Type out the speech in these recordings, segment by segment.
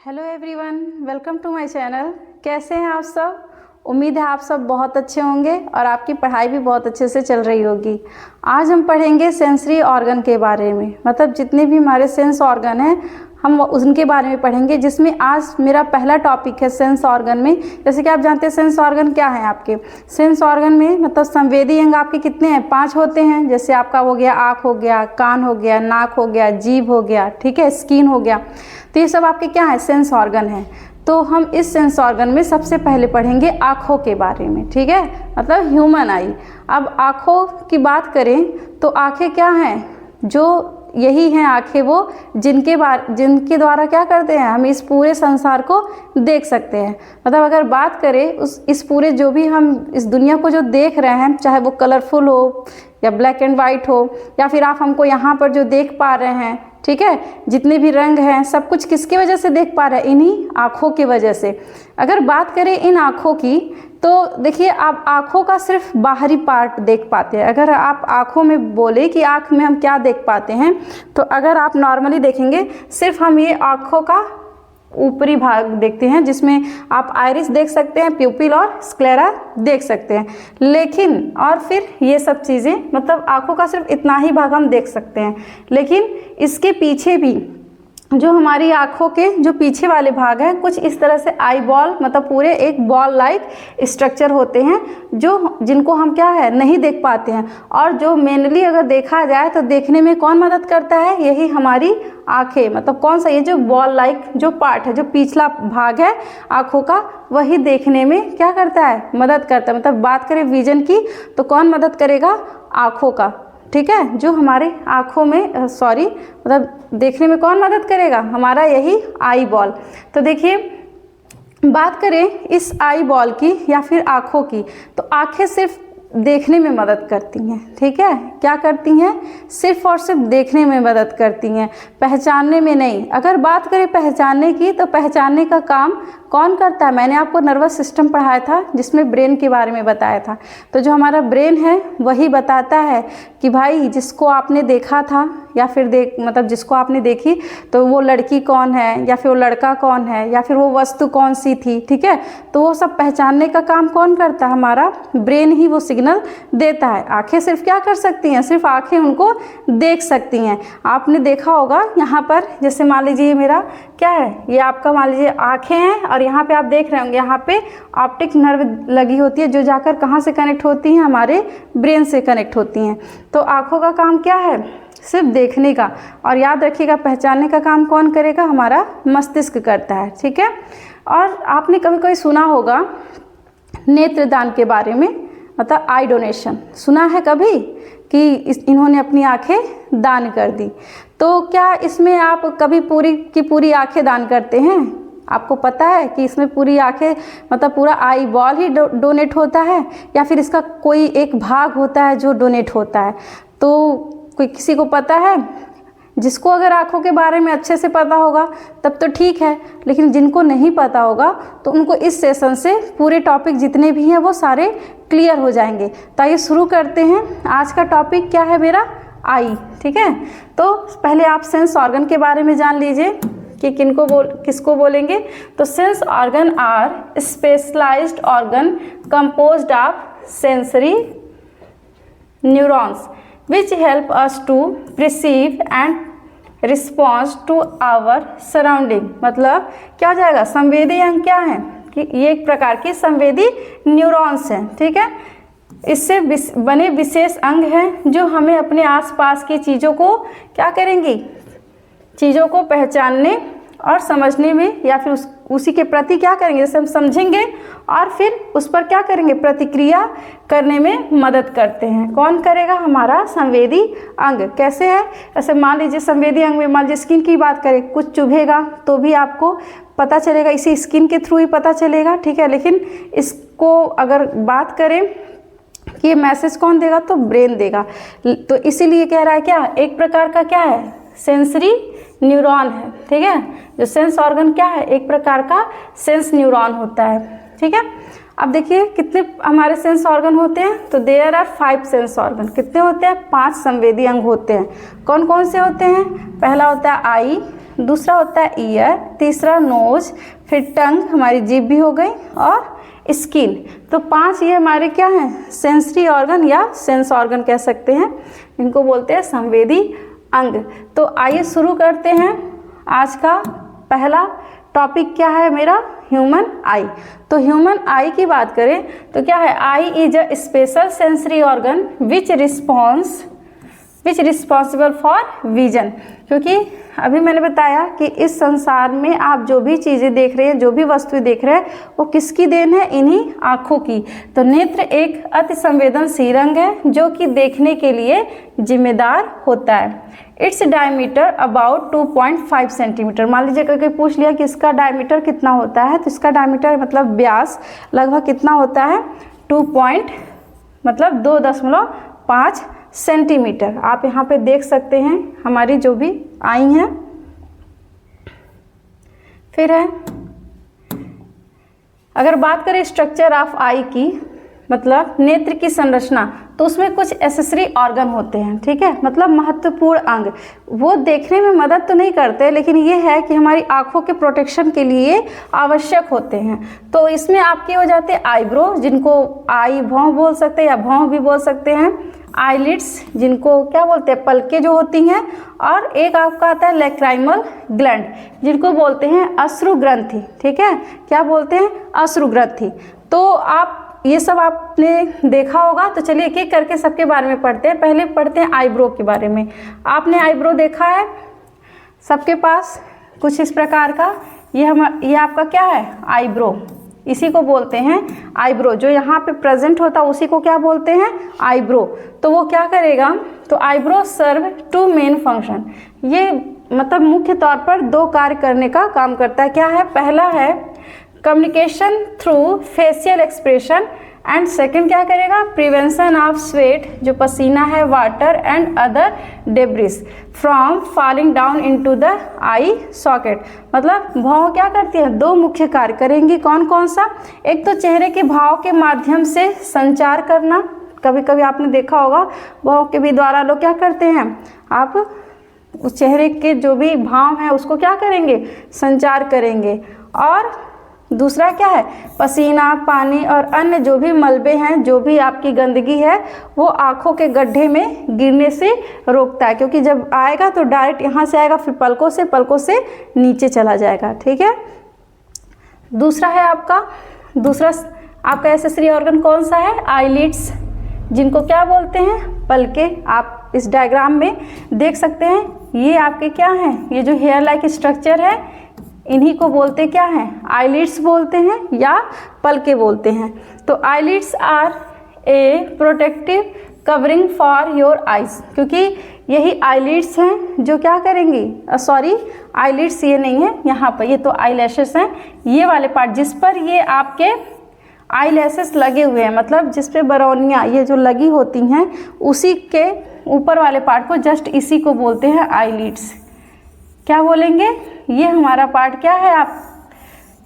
Hello everyone, welcome to my channel. कैसे हैं आप सब? उम्मीद है आप सब बहुत अच्छे होंगे और आपकी पढ़ाई भी बहुत अच्छे से चल रही होगी। आज हम पढ़ेंगे सेंसरी ऑर्गन के बारे में, मतलब जितने भी हमारे सेंस ऑर्गन हैं हम उनके बारे में पढ़ेंगे, जिसमें आज मेरा पहला टॉपिक है सेंस ऑर्गन में। जैसे कि आप जानते हैं सेंस ऑर्गन क्या है आपके। सेंस ऑर्गन में मतलब संवेदी अंग आपके कितने हैं? 5 होते हैं। जैसे आपका हो गया आँख हो गया, कान हो गया, नाक हो गया, जीभ हो गया, ठीक है, स्किन हो गया। तो ये सब आपके क्या है? सेंस ऑर्गन है। तो हम इस सेंस ऑर्गन में सबसे पहले पढ़ेंगे आँखों के बारे में, ठीक है, मतलब ह्यूमन आई। अब आँखों की बात करें तो आँखें क्या हैं? जो यही हैं आँखें वो जिनके द्वारा क्या करते हैं, हम इस पूरे संसार को देख सकते हैं। मतलब अगर बात करें इस पूरे जो भी हम इस दुनिया को जो देख रहे हैं, चाहे वो कलरफुल हो या ब्लैक एंड वाइट हो, या फिर आप हमको यहाँ पर जो देख पा रहे हैं, ठीक है, जितने भी रंग हैं सब कुछ किसकी वजह से देख पा रहे हैं? इन्हीं आँखों की वजह से। अगर बात करें इन आँखों की तो देखिए, आप आँखों का सिर्फ बाहरी पार्ट देख पाते हैं। अगर आप आँखों में बोले कि आँख में हम क्या देख पाते हैं, तो अगर आप नॉर्मली देखेंगे सिर्फ हम ये आँखों का ऊपरी भाग देखते हैं, जिसमें आप आइरिस देख सकते हैं, प्यूपिल और स्क्लेरा देख सकते हैं। लेकिन और फिर ये सब चीज़ें, मतलब आँखों का सिर्फ इतना ही भाग हम देख सकते हैं। लेकिन इसके पीछे भी जो हमारी आँखों के जो पीछे वाले भाग हैं, कुछ इस तरह से आई बॉल, मतलब पूरे एक बॉल लाइक स्ट्रक्चर होते हैं जिनको हम क्या है नहीं देख पाते हैं। और जो मेनली अगर देखा जाए तो देखने में कौन मदद करता है? यही हमारी आँखें। मतलब कौन सा? ये जो बॉल लाइक जो पार्ट है, जो पिछला भाग है आँखों का, वही देखने में क्या करता है? मदद करता है। मतलब बात करें विजन की तो कौन मदद करेगा? आँखों का, ठीक है, जो हमारे आँखों में मतलब देखने में कौन मदद करेगा? हमारा यही आई बॉल। तो देखिए, बात करें इस आई बॉल की या फिर आँखों की, तो आँखें सिर्फ देखने में मदद करती हैं, ठीक है। क्या करती हैं? सिर्फ और सिर्फ देखने में मदद करती हैं, पहचानने में नहीं। अगर बात करें पहचानने की, तो पहचानने का काम कौन करता है? मैंने आपको नर्वस सिस्टम पढ़ाया था, जिसमें ब्रेन के बारे में बताया था। तो जो हमारा ब्रेन है वही बताता है कि भाई जिसको आपने देखा था या फिर मतलब जिसको आपने देखी, तो वो लड़की कौन है या फिर वो लड़का कौन है या फिर वो वस्तु कौन सी थी, ठीक है। तो वो सब पहचानने का काम कौन करता है? हमारा ब्रेन ही वो सिग्नल देता है। आंखें सिर्फ क्या कर सकती हैं? सिर्फ आंखें उनको देख सकती हैं। आपने देखा होगा यहाँ पर, जैसे मान लीजिए मेरा क्या है, ये आपका मान लीजिए आंखें हैं और यहाँ पे आप देख रहे होंगे यहाँ पे ऑप्टिक नर्व लगी होती है, जो जाकर कहाँ से कनेक्ट होती हैं? हमारे ब्रेन से कनेक्ट होती हैं। तो आँखों का काम क्या है? सिर्फ देखने का। और याद रखिएगा, पहचानने का काम कौन करेगा? हमारा मस्तिष्क करता है, ठीक है। और आपने कभी कभी सुना होगा नेत्रदान के बारे में, मतलब आई डोनेशन, सुना है कभी कि इन्होंने अपनी आंखें दान कर दी। तो क्या इसमें आप कभी पूरी की पूरी आंखें दान करते हैं? आपको पता है कि इसमें पूरी आंखें, मतलब पूरा आई बॉल ही डोनेट होता है, या फिर इसका कोई एक भाग होता है जो डोनेट होता है? तो कोई किसी को पता है? जिसको अगर आँखों के बारे में अच्छे से पता होगा तब तो ठीक है, लेकिन जिनको नहीं पता होगा तो उनको इस सेशन से पूरे टॉपिक जितने भी हैं वो सारे क्लियर हो जाएंगे। तो आइए शुरू करते हैं। आज का टॉपिक क्या है मेरा? आई, ठीक है। तो पहले आप सेंस ऑर्गन के बारे में जान लीजिए कि किसको बोलेंगे। तो sense organ are specialized organ composed of sensory neurons which help us to perceive and respond to our surrounding। मतलब क्या हो जाएगा? संवेदी अंग क्या है कि ये एक प्रकार की संवेदी न्यूरॉन्स हैं, ठीक है। इससे बने विशेष अंग हैं जो हमें अपने आसपास की चीज़ों को क्या करेंगी? चीज़ों को पहचानने और समझने में, या फिर उसी के प्रति क्या करेंगे? जैसे हम समझेंगे और फिर उस पर क्या करेंगे? प्रतिक्रिया करने में मदद करते हैं। कौन करेगा? हमारा संवेदी अंग। कैसे है? ऐसे मान लीजिए संवेदी अंग में मान लीजिए स्किन की बात करें, कुछ चुभेगा तो भी आपको पता चलेगा, इसी स्किन के थ्रू ही पता चलेगा, ठीक है। लेकिन इसको अगर बात करें कि ये मैसेज कौन देगा, तो ब्रेन देगा। तो इसीलिए कह रहा है क्या, एक प्रकार का क्या है? सेंसरी न्यूरॉन है, ठीक है। जो सेंस ऑर्गन क्या है? एक प्रकार का सेंस न्यूरॉन होता है, ठीक है। अब देखिए कितने हमारे सेंस ऑर्गन होते हैं। तो देयर आर 5 सेंस ऑर्गन। कितने होते हैं? 5 संवेदी अंग होते हैं। कौन कौन से होते हैं? पहला होता है आई, दूसरा होता है ईयर, तीसरा नोज, फिर टंग हमारी जीभ भी हो गई, और स्किन। तो 5 ये हमारे क्या हैं, सेंसरी ऑर्गन या सेंस ऑर्गन कह सकते हैं, इनको बोलते हैं संवेदी अंग। तो आइए शुरू करते हैं। आज का पहला टॉपिक क्या है मेरा, ह्यूमन आई। तो ह्यूमन आई की बात करें तो क्या है, eye is a special sensory organ which responsible for vision. क्योंकि अभी मैंने बताया कि इस संसार में आप जो भी चीज़ें देख रहे हैं, जो भी वस्तुएं देख रहे हैं, वो किसकी देन है, इन्हीं आँखों की। तो नेत्र एक अति संवेदनशील अंग है जो कि देखने के लिए जिम्मेदार होता है। Its diameter about 2.5 centimetre. मान लीजिए करके पूछ लिया कि इसका डायमीटर कितना होता है, तो इसका डायमीटर मतलब व्यास लगभग कितना होता है, 2.5 सेंटीमीटर। आप यहाँ पे देख सकते हैं हमारी जो भी आई हैं। फिर है, अगर बात करें स्ट्रक्चर ऑफ आई की, मतलब नेत्र की संरचना, तो उसमें कुछ एसेसरी ऑर्गन होते हैं, ठीक है, मतलब महत्वपूर्ण अंग। वो देखने में मदद तो नहीं करते, लेकिन ये है कि हमारी आंखों के प्रोटेक्शन के लिए आवश्यक होते हैं। तो इसमें आपके हो जाते हैं आईब्रो, जिनको आई भौं बोल सकते हैं या भौं भी बोल सकते हैं, आईलिड्स जिनको क्या बोलते हैं, पलकें जो होती हैं, और एक आपका आता है लैक्राइमल ग्लैंड जिनको बोलते हैं अश्रु ग्रंथि, ठीक है, क्या बोलते हैं, अश्रु ग्रंथि। तो आप ये सब आपने देखा होगा। तो चलिए एक एक करके सबके बारे में पढ़ते हैं। पहले पढ़ते हैं आईब्रो के बारे में। आपने आईब्रो देखा है सबके पास कुछ इस प्रकार का, ये आपका क्या है, आईब्रो, इसी को बोलते हैं आईब्रो। जो यहाँ पे प्रेजेंट होता है उसी को क्या बोलते हैं, आईब्रो। तो वो क्या करेगा, तो आईब्रो सर्व 2 मेन फंक्शन। ये मतलब मुख्य तौर पर 2 कार्य करने का काम करता है। क्या है, पहला है communication through facial expression, and second क्या करेगा, प्रिवेंशन ऑफ स्वेट, जो पसीना है, water and other debris from falling down into the I socket. मतलब भौं क्या करती है, 2 मुख्य कार्य करेंगी। कौन कौन सा, एक तो चेहरे के भाव के माध्यम से संचार करना। कभी कभी आपने देखा होगा भौं के भी द्वारा लोग क्या करते हैं, आप उस चेहरे के जो भी भाव हैं उसको क्या करेंगे, संचार करेंगे। और दूसरा क्या है, पसीना, पानी और अन्य जो भी मलबे हैं, जो भी आपकी गंदगी है, वो आँखों के गड्ढे में गिरने से रोकता है। क्योंकि जब आएगा तो डायरेक्ट यहाँ से आएगा, फिर पलकों से नीचे चला जाएगा, ठीक है। दूसरा है आपका एसेसरी ऑर्गन कौन सा है, आईलिड्स, जिनको क्या बोलते हैं, पलके। आप इस डायग्राम में देख सकते हैं, ये आपके क्या हैं, ये जो हेयर लाइक स्ट्रक्चर है, इन्हीं को बोलते क्या हैं, आईलिड्स बोलते हैं या पलके बोलते हैं। तो eyelids are a protective covering for your eyes, क्योंकि यही आईलिड्स हैं जो क्या करेंगी, सॉरी आईलिड्स ये नहीं है, यहाँ पर ये तो आईलैशेस हैं। ये वाले पार्ट जिस पर ये आपके आईलैशेस लगे हुए हैं, मतलब जिस पे बरौनियाँ ये जो लगी होती हैं, उसी के ऊपर वाले पार्ट को, जस्ट इसी को बोलते हैं आईलिड्स। क्या बोलेंगे, ये हमारा पार्ट क्या है,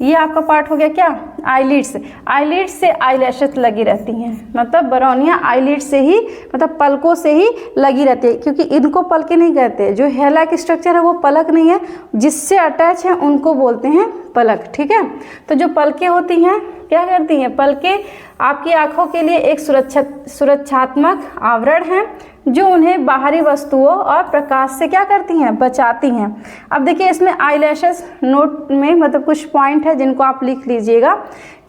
ये आपका पार्ट हो गया क्या, आईलिड्स। आईलिड्स से आईलैशेस लगी रहती हैं, मतलब बरौनियाँ आईलिड्स से ही, मतलब पलकों से ही लगी रहती है। क्योंकि इनको पलके नहीं कहते, जो हेयर लाइक स्ट्रक्चर है वो पलक नहीं है, जिससे अटैच है उनको बोलते हैं पलक, ठीक है। तो जो पलकें होती हैं क्या करती हैं, पलकें आपकी आँखों के लिए एक सुरक्षात्मक आवरण है, जो उन्हें बाहरी वस्तुओं और प्रकाश से क्या करती हैं, बचाती हैं। अब देखिए इसमें आईलैशेस नोट में मतलब कुछ पॉइंट है जिनको आप लिख लीजिएगा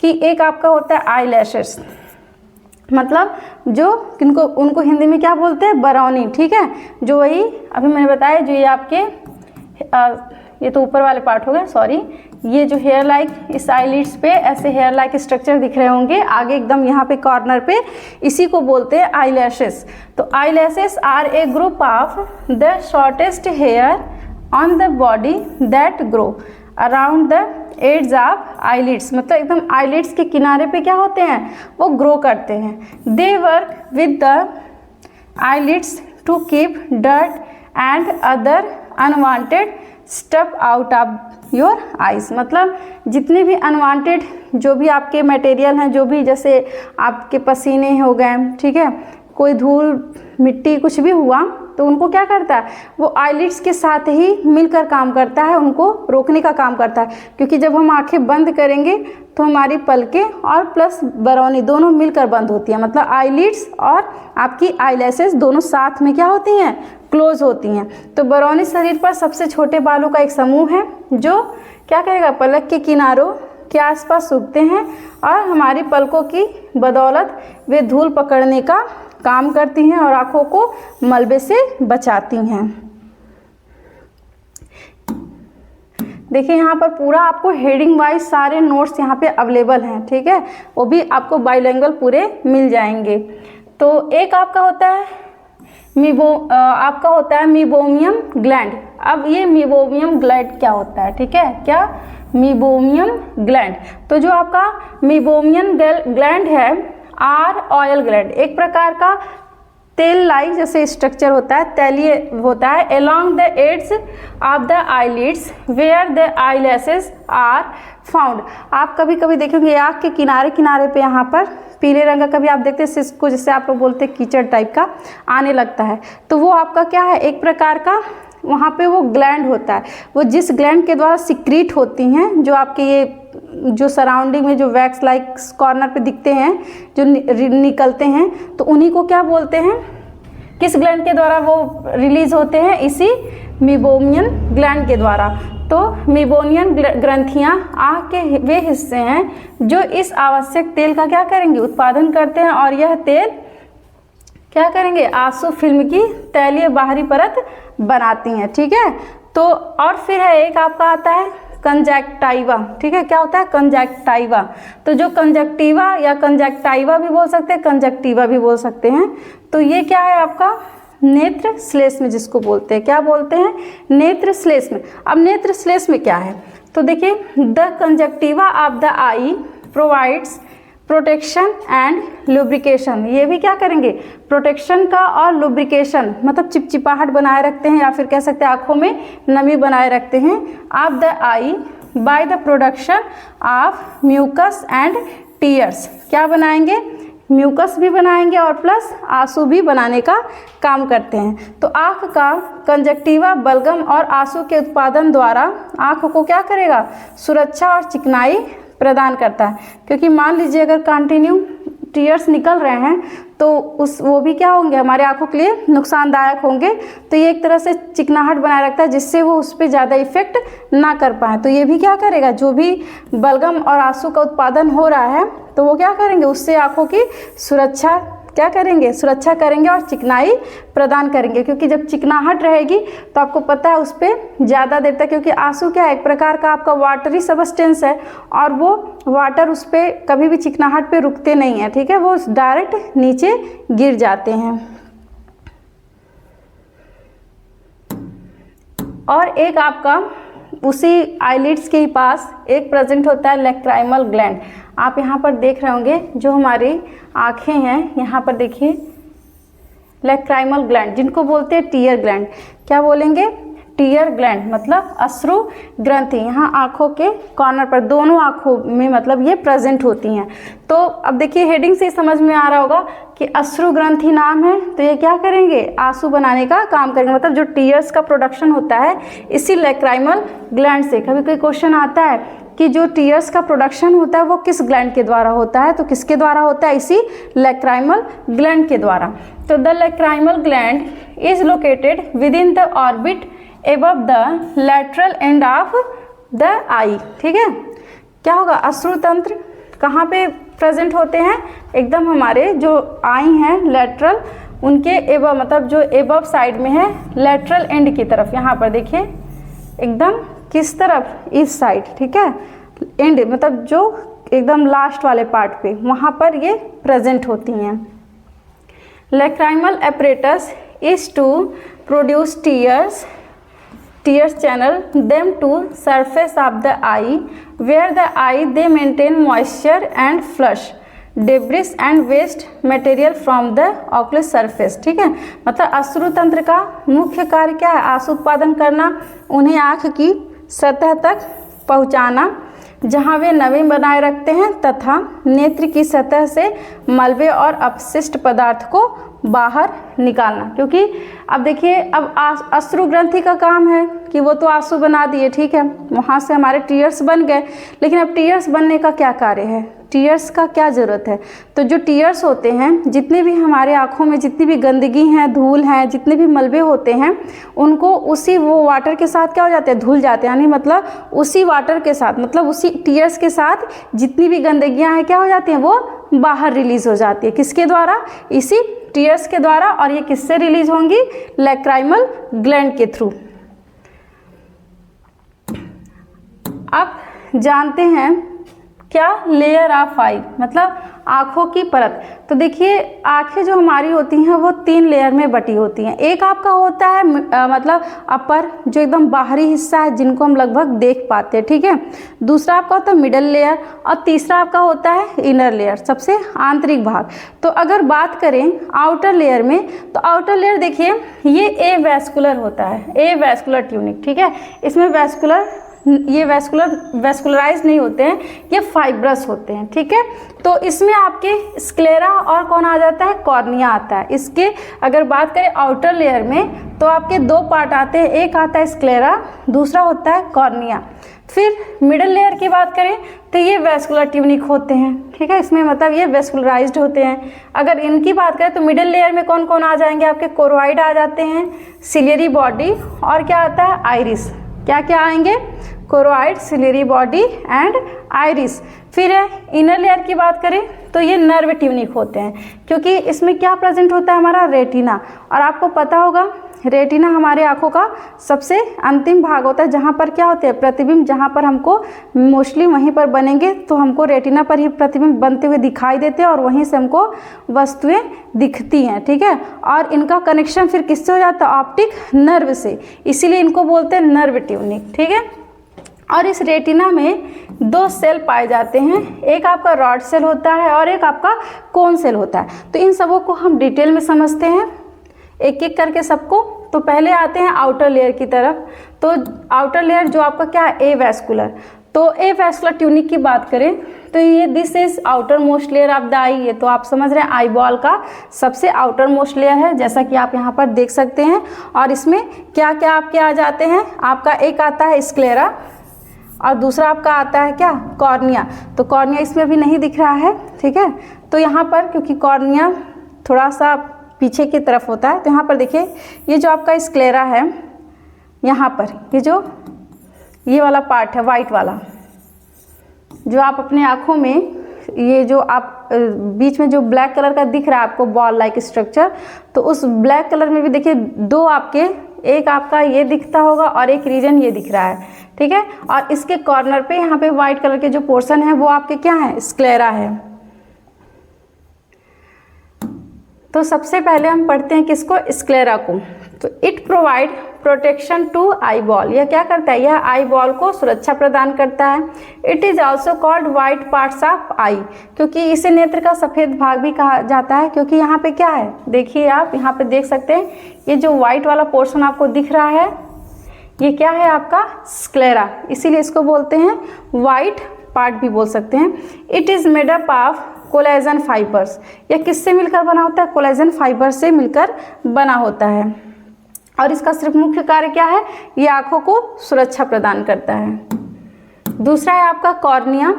कि एक आपका होता है आईलैशेस, मतलब जो किनको, उनको हिंदी में क्या बोलते हैं, बरौनी, ठीक है। जो वही अभी मैंने बताया, जो ये आपके ये तो ऊपर वाले पार्ट हो गए, सॉरी, ये जो हेयर लाइक इस आईलिड्स पे ऐसे हेयर लाइक स्ट्रक्चर दिख रहे होंगे आगे एकदम यहाँ पे कॉर्नर पे, इसी को बोलते हैं आईलैशेस। तो eyelashes are a group of the shortest hair on the body that grow around the edges of eyelids, मतलब एकदम आईलिड्स के किनारे पे क्या होते हैं, वो ग्रो करते हैं। They work with the eyelids to keep dirt and other unwanted stuff out of your eyes, मतलब जितने भी अनवांटेड जो भी आपके मटेरियल हैं, जो भी जैसे आपके पसीने हो गए, ठीक है, कोई धूल मिट्टी कुछ भी हुआ तो उनको क्या करता है, वो आईलिड्स के साथ ही मिलकर काम करता है, उनको रोकने का काम करता है। क्योंकि जब हम आंखें बंद करेंगे तो हमारी पलकें और प्लस बरौनी दोनों मिलकर बंद होती हैं, मतलब आईलिड्स और आपकी आईलैशेस दोनों साथ में क्या होती हैं, क्लोज होती हैं। तो बरौनी शरीर पर सबसे छोटे बालों का एक समूह है जो क्या करेगा, पलक के किनारों के आसपास सूखते हैं और हमारी पलकों की बदौलत वे धूल पकड़ने का काम करती हैं और आँखों को मलबे से बचाती हैं। देखिए यहाँ पर पूरा आपको हेडिंग वाइज सारे नोट्स यहाँ पे अवेलेबल हैं, ठीक है, वो भी आपको बाइलिंगुअल पूरे मिल जाएंगे। तो एक आपका होता है मीबोमियम ग्लैंड। अब ये मीबोमियम ग्लैंड क्या होता है, ठीक है, क्या, मीबोमियम ग्लैंड। तो जो आपका मीबोमियम ग्लैंड है, आर ऑयल ग्लैंड, एक प्रकार का तेल लाई जैसे स्ट्रक्चर होता है, तैलीय होता है, along the edges of the eyelids where the eyelashes are found. आप कभी कभी देखेंगे आँख के किनारे किनारे पे यहाँ पर पीले रंग का कभी आप देखते हैं सिसको, जिससे आप लोग बोलते हैं कीचड़ टाइप का आने लगता है, तो वो आपका क्या है, एक प्रकार का वहाँ पे वो ग्लैंड होता है। वो जिस ग्लैंड के द्वारा सिक्रीट होती हैं, जो आपके ये जो सराउंडिंग में जो वैक्स लाइक कॉर्नर पे दिखते हैं जो निकलते हैं, तो उन्हीं को क्या बोलते हैं, किस ग्लैंड के द्वारा वो रिलीज होते हैं, इसी मीबोमियन ग्लैंड के द्वारा। तो मीबोमियन ग्रंथियां आँख के वे हिस्से हैं जो इस आवश्यक तेल का क्या करेंगे, उत्पादन करते हैं और यह तेल क्या करेंगे, आंसू फिल्म की तैलीय बाहरी परत बनाती हैं, ठीक है। तो और फिर है एक आपका आता है कंजक्टाइवा, ठीक है, क्या होता है, कंजक्टाइवा। तो जो कंजक्टिवा या कंजक्टाइवा भी बोल सकते हैं, कंजक्टिवा भी बोल सकते हैं। तो ये क्या है आपका नेत्र श्लेष्म, जिसको बोलते हैं, क्या बोलते हैं, नेत्र श्लेष्म। अब नेत्र श्लेष्म क्या है, तो देखिए the conjunctiva of the I provides protection and lubrication. ये भी क्या करेंगे, प्रोटेक्शन का और लुब्रिकेशन, मतलब चिपचिपाहट बनाए रखते हैं या फिर कह सकते हैं आँखों में नमी बनाए रखते हैं, of the eye by the production of mucus and tears. क्या बनाएंगे, म्यूकस भी बनाएंगे और प्लस आंसू भी बनाने का काम करते हैं। तो आँख का कंजक्टिवा बलगम और आंसू के उत्पादन द्वारा आँख को क्या करेगा, सुरक्षा और चिकनाई प्रदान करता है। क्योंकि मान लीजिए अगर कंटिन्यू टीयर्स निकल रहे हैं तो वो भी क्या होंगे, हमारे आंखों के लिए नुकसानदायक होंगे। तो ये एक तरह से चिकनाहट बनाए रखता है जिससे वो उस पर ज़्यादा इफेक्ट ना कर पाए। तो ये भी क्या करेगा, जो भी बलगम और आंसू का उत्पादन हो रहा है तो वो क्या करेंगे, उससे आंखों की सुरक्षा क्या करेंगे, सुरक्षा करेंगे और चिकनाई प्रदान करेंगे। क्योंकि जब चिकनाहट रहेगी तो आपको पता है उस पर ज़्यादा देर तक, क्योंकि आंसू क्या है, एक प्रकार का आपका वाटरी सबस्टेंस है और वो वाटर उस पर कभी भी चिकनाहट पे रुकते नहीं है, ठीक है, वो डायरेक्ट नीचे गिर जाते हैं। और एक आपका उसी आईलिड्स के ही पास एक प्रेजेंट होता है लैक्राइमल ग्लैंड। आप यहाँ पर देख रहे होंगे जो हमारी आँखें हैं, यहाँ पर देखिए लैक्राइमल ग्लैंड, जिनको बोलते हैं टीयर ग्लैंड। क्या बोलेंगे, टीयर ग्लैंड, मतलब अश्रु ग्रंथि यहाँ आँखों के कॉर्नर पर, दोनों आँखों में मतलब ये प्रेजेंट होती हैं। तो अब देखिए हेडिंग से समझ में आ रहा होगा कि अश्रु ग्रंथि नाम है, तो ये क्या करेंगे, आंसू बनाने का काम करेंगे। मतलब जो टीयर्स का प्रोडक्शन होता है इसी लैक्राइमल ग्लैंड से। कभी कोई क्वेश्चन आता है कि जो टीयर्स का प्रोडक्शन होता है वो किस ग्लैंड के द्वारा होता है, तो किसके द्वारा होता है, इसी लैक्राइमल ग्लैंड के द्वारा। तो the lacrimal gland is located with in the orbit above the lateral end of the eye, ठीक है। क्या होगा, अश्रु तंत्र कहाँ पे प्रेजेंट होते हैं, एकदम हमारे जो आई हैं लैटरल, उनके एबव, मतलब जो एबव साइड में है, लैटरल एंड की तरफ। यहाँ पर देखिए एकदम किस तरफ, इस साइड, ठीक है, एंड मतलब जो एकदम लास्ट वाले पार्ट पे, वहाँ पर ये प्रेजेंट होती हैं। Lacrimal apparatus is to produce tears channel them to surface of the eye where the eye they maintain moisture and flush debris and waste material from the ocular surface, ठीक है। मतलब अश्रु तंत्र का मुख्य कार्य क्या है, आंसू उत्पादन करना, उन्हें आँख की सतह तक पहुँचाना जहाँ वे नमी बनाए रखते हैं, तथा नेत्र की सतह से मलबे और अपशिष्ट पदार्थ को बाहर निकालना। क्योंकि अब देखिए, अब अश्रु ग्रंथि का काम है कि वो तो आंसू बना दिए, ठीक है, वहाँ से हमारे टीयर्स बन गए, लेकिन अब टीयर्स बनने का क्या कार्य है, टीयर्स का क्या ज़रूरत है। तो जो टीयर्स होते हैं, जितने भी हमारे आँखों में जितनी भी गंदगी है, धूल है, जितने भी मलबे होते हैं, उनको उसी वो वाटर के साथ क्या हो जाते हैं, धुल जाते हैं। यानी मतलब उसी वाटर के साथ, मतलब उसी टीयर्स के साथ जितनी भी गंदगियाँ हैं क्या हो जाती हैं, वो बाहर रिलीज हो जाती है। किसके द्वारा, इसी टीयर्स के द्वारा। और ये किससे रिलीज होंगी, लैक्राइमल ग्लैंड के थ्रू। अब जानते हैं क्या, लेयर ऑफ आई, मतलब आँखों की परत। तो देखिए, आँखें जो हमारी होती हैं वो 3 लेयर में बटी होती हैं। एक आपका होता है मतलब अपर, जो एकदम बाहरी हिस्सा है, जिनको हम लगभग देख पाते हैं, ठीक है। दूसरा आपका होता है मिडल लेयर, और तीसरा आपका होता है इनर लेयर, सबसे आंतरिक भाग। तो अगर बात करें आउटर लेयर में, तो आउटर लेयर देखिए, ये ए वैस्कुलर होता है, ए वैस्कुलर ट्यूनिक, ठीक है। इसमें ये वैस्कुलराइज नहीं होते हैं, ये फाइब्रस होते हैं, ठीक है। तो इसमें आपके स्क्लेरा और कौन आ जाता है, कॉर्निया आता है। इसके अगर बात करें आउटर लेयर में, तो आपके 2 पार्ट आते हैं, एक आता है स्क्लेरा, दूसरा होता है कॉर्निया। फिर मिडल लेयर की बात करें तो ये वैस्कुलर ट्यूनिक होते हैं, ठीक है, इसमें मतलब ये वैस्कुलराइज्ड होते हैं। अगर इनकी बात करें तो मिडल लेयर में कौन कौन आ जाएंगे, आपके कोरोइड आ जाते हैं, सिलियरी बॉडी, और क्या आता है, आइरिस। क्या क्या आएंगे, choroid, ciliary body and iris. फिर इनर लेयर की बात करें तो ये नर्व ट्यूनिक होते हैं, क्योंकि इसमें क्या प्रेजेंट होता है, हमारा रेटिना। और आपको पता होगा रेटिना हमारे आँखों का सबसे अंतिम भाग होता है, जहाँ पर क्या होते हैं, प्रतिबिंब, जहाँ पर हमको मोस्टली वहीं पर बनेंगे, तो हमको रेटिना पर ही प्रतिबिंब बनते हुए दिखाई देते हैं, और वहीं से हमको वस्तुएं दिखती हैं, ठीक है। और इनका कनेक्शन फिर किससे हो जाता है, ऑप्टिक नर्व से, इसीलिए इनको बोलते हैं नर्व ट्यूनिक, ठीक है। और इस रेटिना में 2 सेल पाए जाते हैं, एक आपका रॉड सेल होता है और एक आपका कोन सेल होता है। तो इन सबों को हम डिटेल में समझते हैं, एक एक करके सबको। तो पहले आते हैं आउटर लेयर की तरफ। तो आउटर लेयर जो आपका क्या है, ए वैस्कुलर। तो ए वैस्कुलर ट्यूनिक की बात करें तो ये this is outer most layer of the eye. ये तो आप समझ रहे हैं आई बॉल का सबसे आउटर मोस्ट लेयर है, जैसा कि आप यहाँ पर देख सकते हैं। और इसमें क्या क्या आपके आ जाते हैं, आपका एक आता है स्क्लेरा और दूसरा आपका आता है क्या, कॉर्निया। तो कॉर्निया इसमें अभी नहीं दिख रहा है, ठीक है। तो यहाँ पर क्योंकि कॉर्निया थोड़ा सा पीछे की तरफ होता है, तो यहाँ पर देखिए ये जो आपका स्क्लेरा है, यहाँ पर ये जो ये वाला पार्ट है वाइट वाला, जो आप अपने आँखों में ये जो आप बीच में जो ब्लैक कलर का दिख रहा है आपको बॉल लाइक स्ट्रक्चर, तो उस ब्लैक कलर में भी देखिए 2 आपके, एक आपका ये दिखता होगा और एक रीजन ये दिख रहा है, ठीक है। और इसके कॉर्नर पे यहाँ पे वाइट कलर के जो पोर्शन है वो आपके क्या है, स्क्लेरा है। तो सबसे पहले हम पढ़ते हैं किसको, स्क्लेरा को। तो it provide protection to eyeball, यह क्या करता है, यह आई बॉल को सुरक्षा प्रदान करता है। It is also called white parts of eye, क्योंकि इसे नेत्र का सफ़ेद भाग भी कहा जाता है, क्योंकि यहाँ पे क्या है, देखिए आप यहाँ पे देख सकते हैं, ये जो वाइट वाला पोर्शन आपको दिख रहा है ये क्या है आपका स्क्लेरा, इसीलिए इसको बोलते हैं वाइट पार्ट भी बोल सकते हैं। It is made up of collagen fibres, यह किससे मिलकर बना होता है, कोलेजन फाइबर से मिलकर बना होता है। और इसका सिर्फ मुख्य कार्य क्या है, ये आँखों को सुरक्षा प्रदान करता है। दूसरा है आपका कॉर्निया।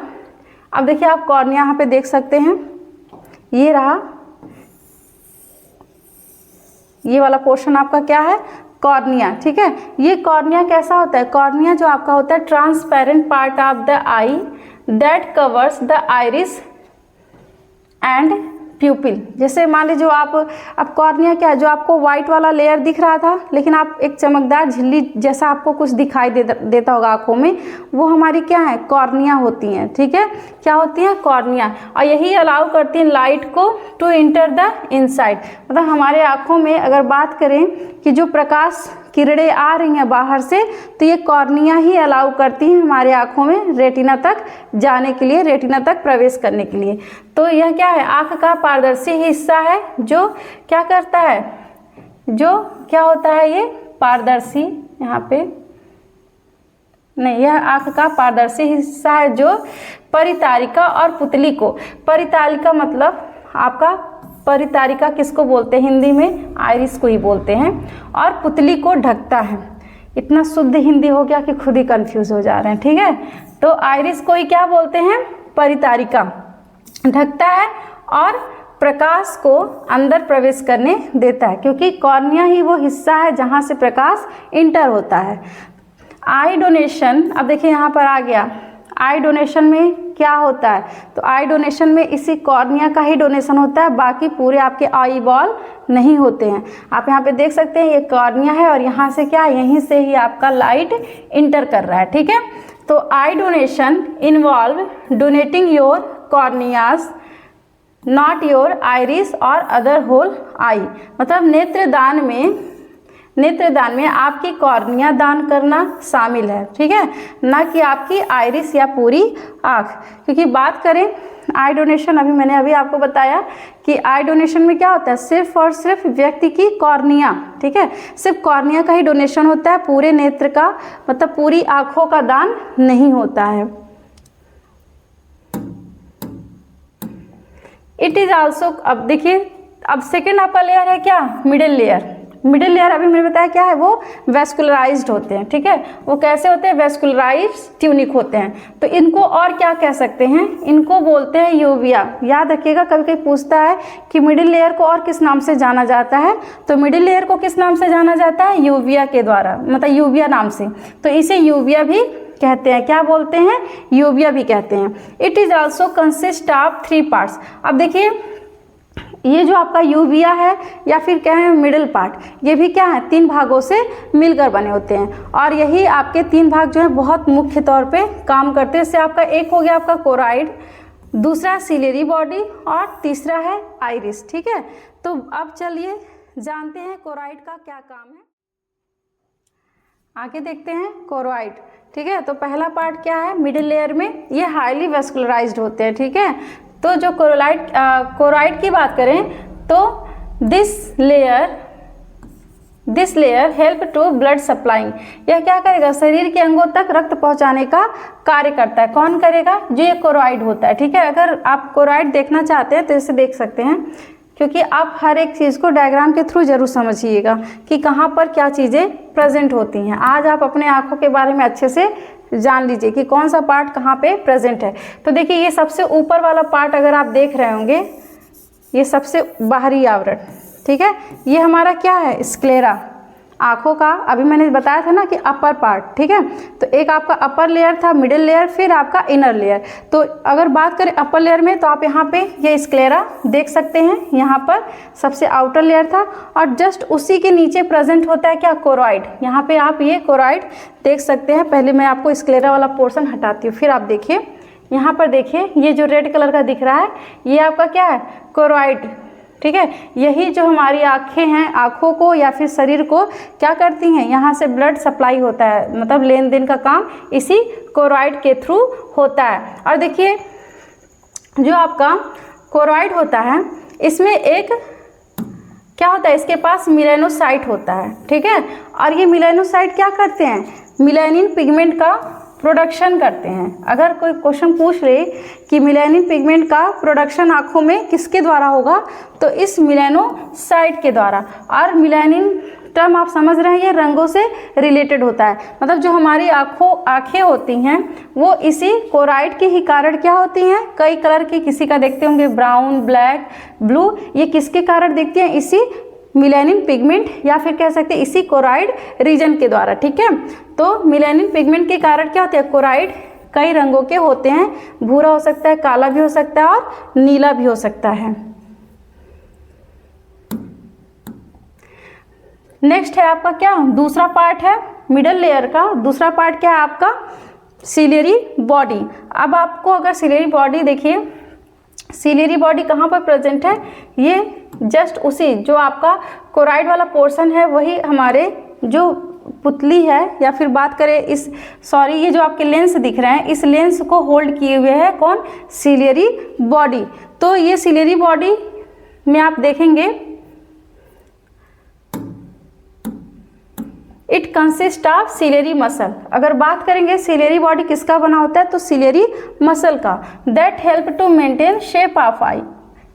अब देखिए आप कॉर्निया यहाँ पे देख सकते हैं, ये रहा, ये वाला पोर्शन आपका क्या है, कॉर्निया, ठीक है। ये कॉर्निया कैसा होता है, कॉर्निया जो आपका होता है transparent part of the I that covers the iris and प्यूपिल। जैसे मान लीजिए जो आप कॉर्निया क्या है, जो आपको व्हाइट वाला लेयर दिख रहा था, लेकिन आप एक चमकदार झिल्ली जैसा आपको कुछ दिखाई देता होगा आँखों में, वो हमारी क्या है, कॉर्निया होती हैं, ठीक है। क्या होती हैं, कॉर्निया। और यही अलाउ करती हैं लाइट को टू इंटर द इनसाइड, मतलब हमारे आँखों में अगर बात करें कि जो प्रकाश किरणें आ रही हैं बाहर से, तो ये कॉर्निया ही अलाउ करती हैं हमारे आँखों में रेटिना तक जाने के लिए, रेटिना तक प्रवेश करने के लिए। तो यह क्या है, आँख का पारदर्शी हिस्सा है जो क्या करता है, जो क्या होता है, ये पारदर्शी, यहाँ पे नहीं, यह आँख का पारदर्शी हिस्सा है जो परितालिका और पुतली को, परितालिका मतलब आपका परितारिका किसको बोलते हैं हिंदी में? आइरिस को ही बोलते हैं। और पुतली को ढकता है। इतना शुद्ध हिंदी हो गया कि खुद ही कंफ्यूज हो जा रहे हैं, ठीक है। तो आइरिस को ही क्या बोलते हैं? परितारिका। ढकता है और प्रकाश को अंदर प्रवेश करने देता है, क्योंकि कॉर्निया ही वो हिस्सा है जहाँ से प्रकाश इंटर होता है। आई डोनेशन, अब देखिए यहाँ पर आ गया, आई डोनेशन में क्या होता है? तो आई डोनेशन में इसी कॉर्निया का ही डोनेशन होता है, बाकी पूरे आपके आई बॉल नहीं होते हैं। आप यहाँ पे देख सकते हैं ये कॉर्निया है और यहाँ से क्या, यहीं से ही आपका लाइट इंटर कर रहा है, ठीक है। तो eye donation involve donating your corneas not your iris और अदर होल आई, मतलब नेत्रदान में आपकी कॉर्निया दान करना शामिल है, ठीक है, ना कि आपकी आइरिस या पूरी आँख। क्योंकि बात करें आई डोनेशन, मैंने आपको बताया कि आई डोनेशन में क्या होता है, सिर्फ और सिर्फ व्यक्ति की कॉर्निया, ठीक है, सिर्फ कॉर्निया का ही डोनेशन होता है, पूरे नेत्र का मतलब पूरी आँखों का दान नहीं होता है। इट इज ऑल्सो, अब देखिए, अब सेकेंड आपका लेयर है क्या, मिडिल लेयर। मिडिल लेयर अभी मैंने बताया क्या है, वो वेस्कुलराइज्ड होते हैं, ठीक है। वो कैसे होते हैं? वेस्कुलराइज्ड ट्यूनिक होते हैं। तो इनको और क्या कह सकते हैं? इनको बोलते हैं यूविया। याद रखिएगा, कभी कभी पूछता है कि मिडिल लेयर को और किस नाम से जाना जाता है, तो मिडिल लेयर को किस नाम से जाना जाता है? यूविया के द्वारा, मतलब यूविया नाम से। तो इसे यूविया भी कहते हैं। क्या बोलते हैं? यूविया भी कहते हैं। It is also consist of 3 parts. अब देखिए, ये जो आपका यूविया है या फिर क्या है मिडिल पार्ट, ये भी क्या है, 3 भागों से मिलकर बने होते हैं। और यही आपके 3 भाग जो है बहुत मुख्य तौर पे काम करते हैं। इससे आपका एक हो गया आपका कोराइड, दूसरा सिलेरी बॉडी और तीसरा है आइरिस, ठीक है। तो अब चलिए जानते हैं कोराइड का क्या काम है। आगे देखते हैं कोरोइड, ठीक है। तो पहला पार्ट क्या है, मिडिल लेयर में ये हाईली वेस्कुलराइज्ड होते हैं, ठीक है। तो जो कोरोइड की बात करें तो this layer help to blood supplying, यह क्या करेगा, शरीर के अंगों तक रक्त पहुंचाने का कार्य करता है। कौन करेगा? जो ये कोरोइड होता है, ठीक है। अगर आप कोरोइड देखना चाहते हैं तो इसे देख सकते हैं, क्योंकि आप हर एक चीज़ को डायग्राम के थ्रू जरूर समझिएगा कि कहाँ पर क्या चीज़ें प्रेजेंट होती हैं। आज आप अपने आँखों के बारे में अच्छे से जान लीजिए कि कौन सा पार्ट कहाँ पे प्रेजेंट है। तो देखिए, ये सबसे ऊपर वाला पार्ट अगर आप देख रहे होंगे, ये सबसे बाहरी आवरण, ठीक है, ये हमारा क्या है, स्क्लेरा, आँखों का। अभी मैंने बताया था ना कि अपर पार्ट, ठीक है। तो एक आपका अपर लेयर था, मिडिल लेयर, फिर आपका इनर लेयर। तो अगर बात करें अपर लेयर में, तो आप यहाँ पे ये स्क्लेरा देख सकते हैं, यहाँ पर सबसे आउटर लेयर था, और जस्ट उसी के नीचे प्रेजेंट होता है क्या, कोरोइड। यहाँ पे आप ये कोरोइड देख सकते हैं। पहले मैं आपको स्क्लेरा वाला पोर्शन हटाती हूँ, फिर आप देखिए यहाँ पर, देखिए ये जो रेड कलर का दिख रहा है, ये आपका क्या है, कोरोइड, ठीक है। यही जो हमारी आँखें हैं, आँखों को या फिर शरीर को क्या करती हैं, यहाँ से ब्लड सप्लाई होता है, मतलब लेन देन का काम इसी कोरोइड के थ्रू होता है। और देखिए, जो आपका कोरोइड होता है, इसमें एक क्या होता है, इसके पास मेलानोसाइट होता है, ठीक है। और ये मेलानोसाइट क्या करते हैं, मेलानिन पिगमेंट का प्रोडक्शन करते हैं। अगर कोई क्वेश्चन पूछ ले कि मेलानिन पिगमेंट का प्रोडक्शन आँखों में किसके द्वारा होगा, तो इस मेलानोसाइट के द्वारा। और मेलानिन टर्म आप समझ रहे हैं, ये रंगों से रिलेटेड होता है, मतलब जो हमारी आँखें होती हैं वो इसी कोरोइड के ही कारण क्या होती हैं, कई कलर की, किसी का देखते होंगे ब्राउन, ब्लैक, ब्लू, ये किसके कारण दिखती हैं, इसी मेलानिन पिगमेंट या फिर कह सकते हैं इसी कोरोइड रीजन के द्वारा, ठीक है। तो मेलानिन पिगमेंट के कारण क्या होते हैं, कोरोइड कई रंगों के होते हैं, भूरा हो सकता है, काला भी हो सकता है और नीला भी हो सकता है। नेक्स्ट है आपका क्या, दूसरा पार्ट है मिडल लेयर का। दूसरा पार्ट क्या है आपका, सिलेरी बॉडी। अब आपको अगर सिलेरी बॉडी देखिए, सिलेरी बॉडी कहाँ पर प्रेजेंट है, ये जस्ट उसी जो आपका कोरोइड वाला पोर्शन है, वही हमारे जो पुतली है, या फिर बात करें ये जो आपके लेंस दिख रहे हैं, इस लेंस को होल्ड किए हुए है कौन, सिलेरी बॉडी। तो ये सिलेरी बॉडी में आप देखेंगे it consist of ciliary muscle. अगर बात करेंगे सिलेरी बॉडी किसका बना होता है, तो सिलेरी मसल का, that help to maintain shape of eye,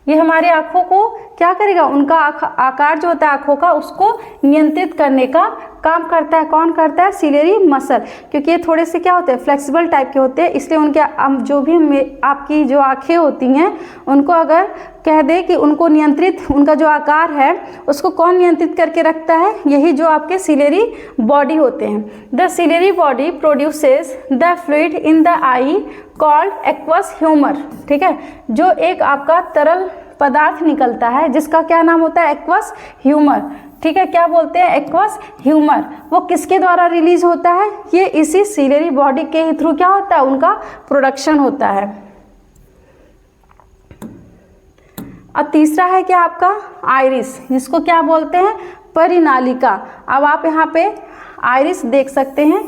ये हमारे आँखों को क्या करेगा, उनका आकार जो होता है आँखों का उसको नियंत्रित करने का काम करता है। कौन करता है, सिलेरी मसल, क्योंकि ये थोड़े से क्या होते हैं, फ्लेक्सिबल टाइप के होते हैं, इसलिए उनके जो भी आपकी जो आँखें होती हैं उनको अगर कह दे कि उनको नियंत्रित, उनका जो आकार है उसको कौन नियंत्रित करके रखता है, यही जो आपके सिलेरी बॉडी होते हैं। The ciliary body produces the fluid in the eye called aqueous humour, ठीक है, जो एक आपका तरल पदार्थ निकलता है जिसका क्या नाम होता है, एक्वस ह्यूमर, ठीक है, क्या बोलते हैं, एक्वस ह्यूमर। वो किसके द्वारा रिलीज होता है, ये इसी सिलेरी बॉडी के ही थ्रू क्या होता है, उनका प्रोडक्शन होता है। अब तीसरा है क्या आपका आइरिस, जिसको क्या बोलते हैं, परिनालिका। अब आप यहाँ पे आइरिस देख सकते हैं,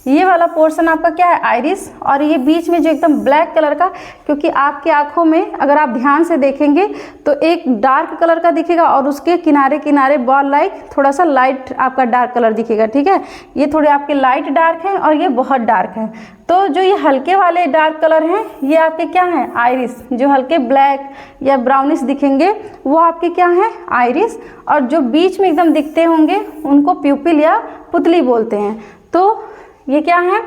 ये वाला पोर्शन आपका क्या है, आइरिस, और ये बीच में जो एकदम ब्लैक कलर का, क्योंकि आपकी आंखों में अगर आप ध्यान से देखेंगे तो एक डार्क कलर का दिखेगा और उसके किनारे किनारे बॉल लाइक थोड़ा सा लाइट आपका डार्क कलर दिखेगा, ठीक है, ये थोड़े आपके लाइट डार्क हैं और ये बहुत डार्क है। तो जो ये हल्के वाले डार्क कलर हैं ये आपके क्या हैं, आइरिस। जो हल्के ब्लैक या ब्राउनिश दिखेंगे वो आपके क्या हैं, आइरिस, और जो बीच में एकदम दिखते होंगे उनको प्यूपिल या पुतली बोलते हैं। तो ये क्या है,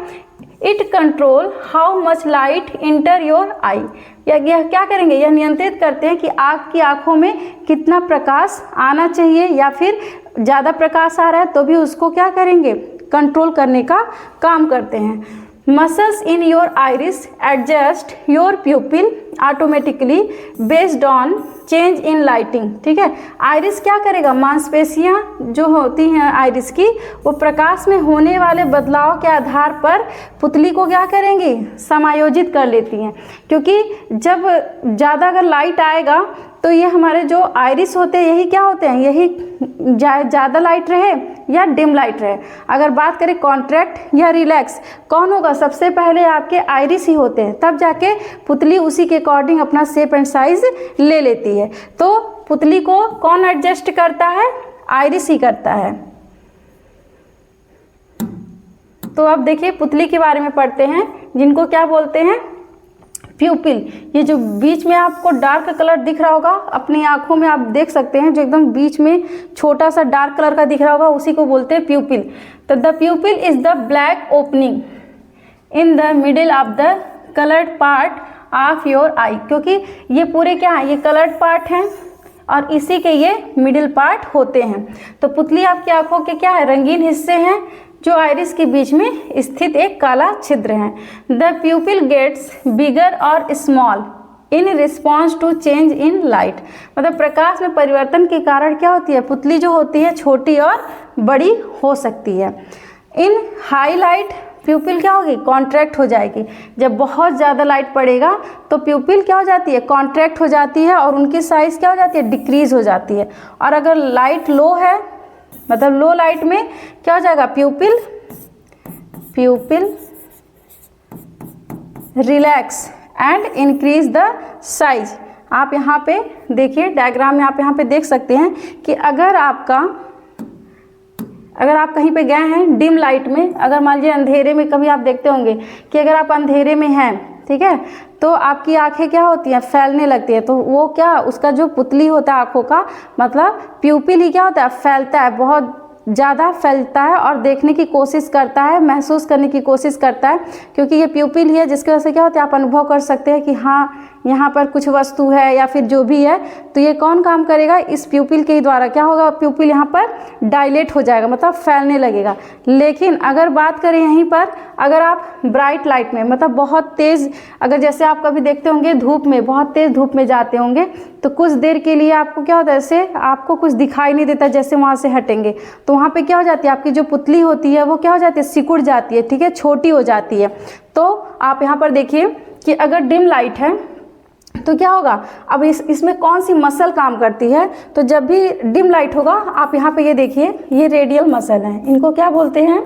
it control how much light enter your eye, यह क्या करेंगे, यह नियंत्रित करते हैं कि आपकी आंखों में कितना प्रकाश आना चाहिए, या फिर ज़्यादा प्रकाश आ रहा है तो भी उसको क्या करेंगे, कंट्रोल करने का काम करते हैं। Muscles in your iris adjust your प्यूपिल automatically based on change in lighting, ठीक है, आइरिस क्या करेगा, मांसपेशियां जो होती हैं आइरिस की, वो प्रकाश में होने वाले बदलाव के आधार पर पुतली को क्या करेंगी, समायोजित कर लेती हैं। क्योंकि जब ज़्यादा अगर लाइट आएगा तो ये हमारे जो आइरिस होते हैं यही क्या होते हैं, यही ज़्यादा लाइट रहे या डिम लाइट रहे। अगर बात करें कॉन्ट्रैक्ट या रिलैक्स, कौन होगा, सबसे पहले आपके आइरिस ही होते हैं, तब जाके पुतली उसी के अकॉर्डिंग अपना शेप एंड साइज ले लेती है। तो पुतली को कौन एडजस्ट करता है, आइरिस ही करता है। तो अब देखिए पुतली के बारे में पढ़ते हैं, जिनको क्या बोलते हैं, प्यूपिल। ये जो बीच में आपको डार्क कलर दिख रहा होगा, अपनी आंखों में आप देख सकते हैं, जो एकदम बीच में छोटा सा डार्क कलर का दिख रहा होगा उसी को बोलते हैं प्यूपिल। तो the pupil is the black opening in the middle of the coloured part of your eye, क्योंकि ये पूरे क्या है, ये कलर्ड पार्ट हैं और इसी के ये मिडिल पार्ट होते हैं। तो पुतली आपकी आंखों के क्या है, रंगीन हिस्से हैं जो आइरिस के बीच में स्थित एक काला छिद्र है। द प्यूपिल गेट्स बिगर और small in response to change in light, मतलब प्रकाश में परिवर्तन के कारण क्या होती है, पुतली जो होती है छोटी और बड़ी हो सकती है। इन हाई लाइट प्यूपिल क्या होगी, कॉन्ट्रैक्ट हो जाएगी। जब बहुत ज़्यादा लाइट पड़ेगा तो प्यूपिल क्या हो जाती है, कॉन्ट्रैक्ट हो जाती है और उनकी साइज़ क्या हो जाती है, डिक्रीज हो जाती है। और अगर लाइट लो है, मतलब लो लाइट में क्या हो जाएगा, प्यूपिल relax and increase the size. आप यहाँ पे देखिए डायग्राम में, आप यहाँ पे देख सकते हैं कि अगर आप कहीं पे गए हैं डिम लाइट में, अगर मान लीजिए अंधेरे में, कभी आप देखते होंगे कि अगर आप अंधेरे में हैं, ठीक है, तो आपकी आंखें क्या होती हैं, फैलने लगती है। तो वो क्या, उसका जो पुतली होता है आंखों का, मतलब प्यूपिल ही क्या होता है, फैलता है, बहुत ज़्यादा फैलता है और देखने की कोशिश करता है, महसूस करने की कोशिश करता है, क्योंकि ये प्यूपिल ही है जिसकी वजह से क्या होता है, आप अनुभव कर सकते हैं कि हाँ यहाँ पर कुछ वस्तु है या फिर जो भी है। तो ये कौन काम करेगा, इस प्यूपिल के द्वारा क्या होगा, प्यूपिल यहाँ पर डायलेट हो जाएगा, मतलब फैलने लगेगा। लेकिन अगर बात करें यहीं पर, अगर आप ब्राइट लाइट में, मतलब बहुत तेज़, अगर जैसे आप कभी देखते होंगे धूप में, बहुत तेज़ धूप में जाते होंगे तो कुछ देर के लिए आपको क्या होता है, ऐसे आपको कुछ दिखाई नहीं देता, जैसे वहाँ से हटेंगे तो वहाँ पे क्या हो जाती है, आपकी जो पुतली होती है वो क्या हो जाती है, सिकुड़ जाती है, ठीक है, छोटी हो जाती है। तो आप यहाँ पर देखिए कि अगर डिम लाइट है तो क्या होगा, अब इसमें कौन सी मसल काम करती है, तो जब भी डिम लाइट होगा, आप यहाँ पे ये देखिए, ये रेडियल मसल हैं, इनको क्या बोलते हैं,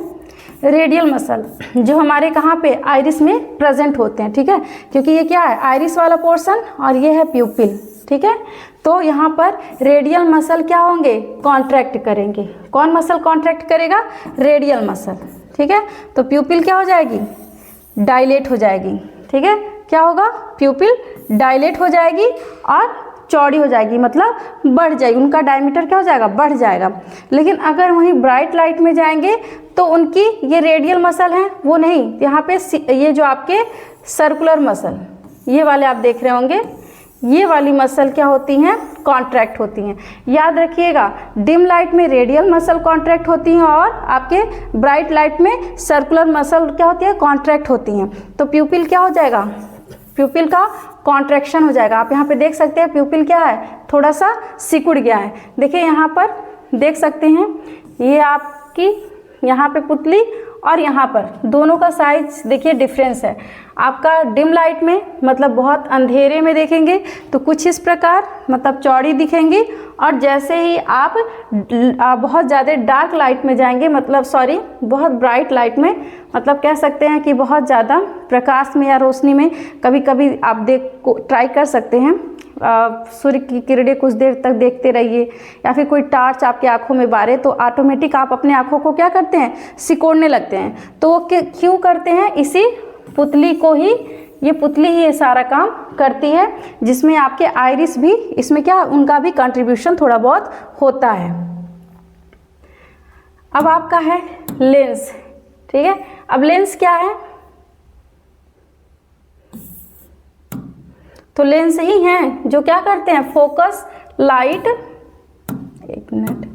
रेडियल मसल, जो हमारे कहाँ पे, आइरिस में प्रेजेंट होते हैं, ठीक है, क्योंकि ये क्या है, आइरिस वाला पोर्शन और ये है प्यूपिल, ठीक है। तो यहाँ पर रेडियल मसल क्या होंगे, कॉन्ट्रैक्ट करेंगे। कौन मसल कॉन्ट्रैक्ट करेगा, रेडियल मसल, ठीक है। तो प्यूपिल क्या हो जाएगी, डायलेट हो जाएगी, ठीक है, क्या होगा, प्यूपिल डायलेट हो जाएगी और चौड़ी हो जाएगी, मतलब बढ़ जाएगी, उनका डायमीटर क्या हो जाएगा, बढ़ जाएगा। लेकिन अगर वहीं ब्राइट लाइट में जाएंगे तो उनकी ये रेडियल मसल हैं वो नहीं, यहाँ पे ये जो आपके सर्कुलर मसल ये वाले आप देख रहे होंगे, ये वाली मसल क्या होती हैं, कॉन्ट्रैक्ट होती हैं। याद रखिएगा, डिम लाइट में रेडियल मसल कॉन्ट्रैक्ट होती हैं और आपके ब्राइट लाइट में सर्कुलर मसल क्या होती है, कॉन्ट्रैक्ट होती हैं। तो प्यूपिल क्या हो जाएगा, प्यूपिल का कॉन्ट्रैक्शन हो जाएगा। आप यहाँ पे देख सकते हैं प्यूपिल क्या है, थोड़ा सा सिकुड़ गया है। देखिए यहाँ पर देख सकते हैं, ये आपकी यहाँ पे पुतली और यहाँ पर दोनों का साइज देखिए डिफरेंस है। आपका डिम लाइट में मतलब बहुत अंधेरे में देखेंगे तो कुछ इस प्रकार मतलब चौड़ी दिखेंगी, और जैसे ही आप बहुत ज़्यादा डार्क लाइट में जाएंगे, मतलब सॉरी बहुत ब्राइट लाइट में, मतलब कह सकते हैं कि बहुत ज़्यादा प्रकाश में या रोशनी में, कभी कभी आप ट्राई कर सकते हैं, सूर्य की किरणें कुछ देर तक देखते रहिए, या फिर कोई टार्च आपकी आंखों में बारे तो ऑटोमेटिक आप अपने आंखों को क्या करते हैं, सिकोड़ने लगते हैं। तो वो क्यों करते हैं, इसी पुतली को ही, ये पुतली ही ये सारा काम करती है, जिसमें आपके आइरिस भी इसमें क्या, उनका भी कंट्रीब्यूशन थोड़ा बहुत होता है। अब आपका है लेंस, ठीक है। अब लेंस क्या है, तो लेंस ही हैं जो क्या करते हैं, फोकस लाइट, एक मिनट,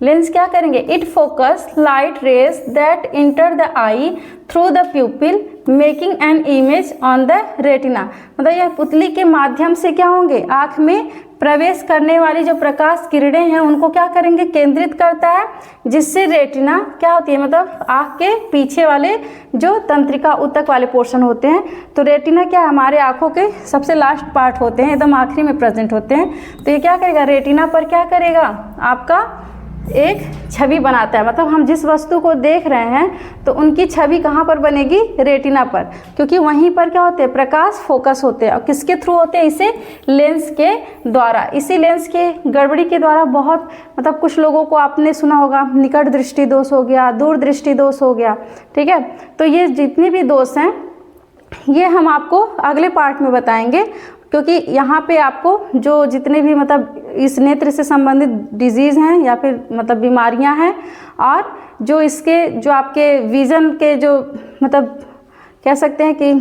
लेंस क्या करेंगे, it focus light rays that enter the I through the प्यूपिल making an image on the retina. मतलब यह पुतली के माध्यम से क्या होंगे, आँख में प्रवेश करने वाली जो प्रकाश किरणें हैं उनको क्या करेंगे, केंद्रित करता है, जिससे रेटिना क्या होती है, मतलब आँख के पीछे वाले जो तंत्रिका ऊतक वाले पोर्शन होते हैं। तो रेटिना क्या है, हमारे आँखों के सबसे लास्ट पार्ट होते हैं, एकदम आखिरी में प्रेजेंट होते हैं। तो ये क्या करेगा, रेटिना पर क्या करेगा, आपका एक छवि बनाता है, मतलब हम जिस वस्तु को देख रहे हैं तो उनकी छवि कहाँ पर बनेगी, रेटिना पर, क्योंकि वहीं पर क्या होते हैं, प्रकाश फोकस होते हैं। और किसके थ्रू होते हैं, इसे लेंस के द्वारा। इसी लेंस के गड़बड़ी के द्वारा बहुत मतलब कुछ लोगों को आपने सुना होगा, निकट दृष्टि दोष हो गया, दूर दृष्टि दोष हो गया, ठीक है। तो ये जितने भी दोष हैं ये हम आपको अगले पार्ट में बताएंगे, क्योंकि यहाँ पे आपको जो जितने भी मतलब इस नेत्र से संबंधित डिजीज़ हैं या फिर मतलब बीमारियाँ हैं, और जो इसके जो आपके विज़न के जो मतलब कह सकते हैं कि